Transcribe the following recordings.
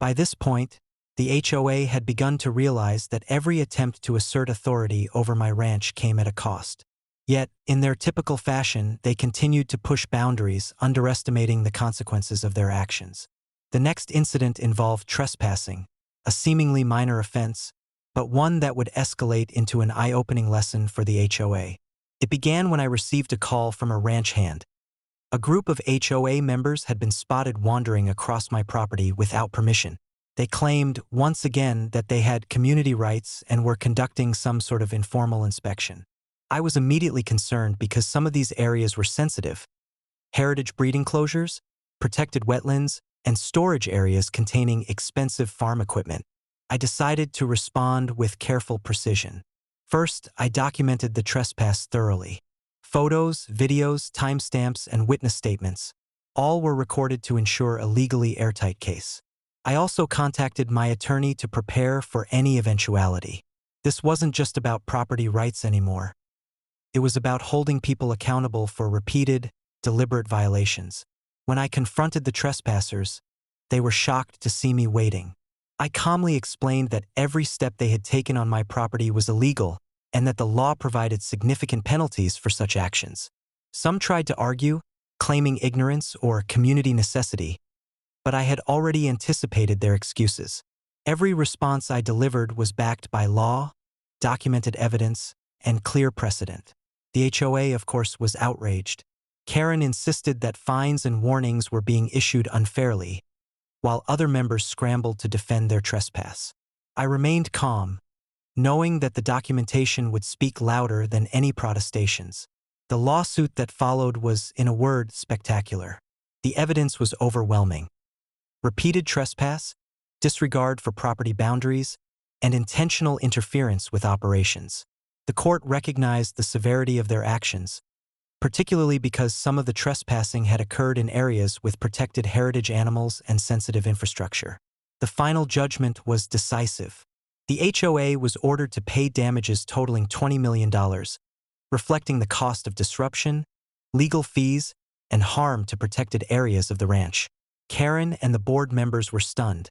By this point, the HOA had begun to realize that every attempt to assert authority over my ranch came at a cost. Yet, in their typical fashion, they continued to push boundaries, underestimating the consequences of their actions. The next incident involved trespassing, a seemingly minor offense, but one that would escalate into an eye-opening lesson for the HOA. It began when I received a call from a ranch hand. A group of HOA members had been spotted wandering across my property without permission. They claimed, once again, that they had community rights and were conducting some sort of informal inspection. I was immediately concerned because some of these areas were sensitive: heritage breeding closures, protected wetlands, and storage areas containing expensive farm equipment. I decided to respond with careful precision. First, I documented the trespass thoroughly. Photos, videos, timestamps, and witness statements, all were recorded to ensure a legally airtight case. I also contacted my attorney to prepare for any eventuality. This wasn't just about property rights anymore. It was about holding people accountable for repeated, deliberate violations. When I confronted the trespassers, they were shocked to see me waiting. I calmly explained that every step they had taken on my property was illegal and that the law provided significant penalties for such actions. Some tried to argue, claiming ignorance or community necessity, but I had already anticipated their excuses. Every response I delivered was backed by law, documented evidence, and clear precedent. The HOA, of course, was outraged. Karen insisted that fines and warnings were being issued unfairly, while other members scrambled to defend their trespass. I remained calm, knowing that the documentation would speak louder than any protestations. The lawsuit that followed was, in a word, spectacular. The evidence was overwhelming. Repeated trespass, disregard for property boundaries, and intentional interference with operations. The court recognized the severity of their actions, particularly because some of the trespassing had occurred in areas with protected heritage animals and sensitive infrastructure. The final judgment was decisive. The HOA was ordered to pay damages totaling $20 million, reflecting the cost of disruption, legal fees, and harm to protected areas of the ranch. Karen and the board members were stunned,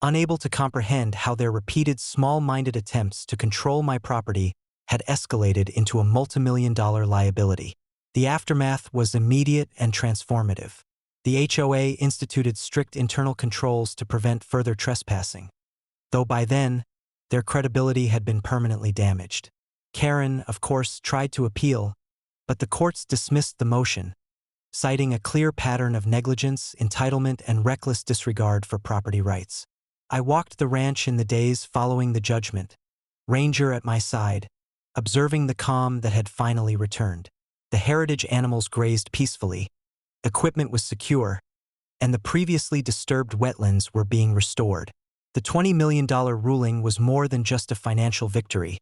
unable to comprehend how their repeated small-minded attempts to control my property had escalated into a multimillion-dollar liability. The aftermath was immediate and transformative. The HOA instituted strict internal controls to prevent further trespassing, though by then, their credibility had been permanently damaged. Karen, of course, tried to appeal, but the courts dismissed the motion, citing a clear pattern of negligence, entitlement, and reckless disregard for property rights. I walked the ranch in the days following the judgment, Ranger at my side, observing the calm that had finally returned. The heritage animals grazed peacefully, equipment was secure, and the previously disturbed wetlands were being restored. The $20 million ruling was more than just a financial victory.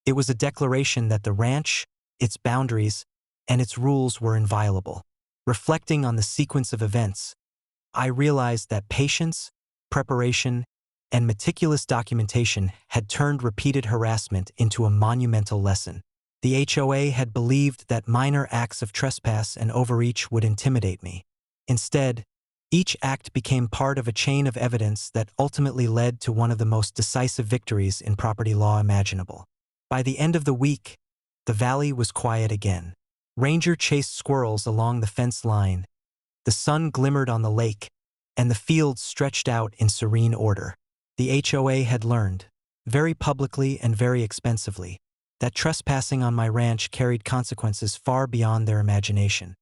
It was a declaration that the ranch, its boundaries, and its rules were inviolable. Reflecting on the sequence of events, I realized that patience, preparation, and meticulous documentation had turned repeated harassment into a monumental lesson. The HOA had believed that minor acts of trespass and overreach would intimidate me. Instead, each act became part of a chain of evidence that ultimately led to one of the most decisive victories in property law imaginable. By the end of the week, the valley was quiet again. Ranger chased squirrels along the fence line, the sun glimmered on the lake, and the fields stretched out in serene order. The HOA had learned, very publicly and very expensively, that trespassing on my ranch carried consequences far beyond their imagination.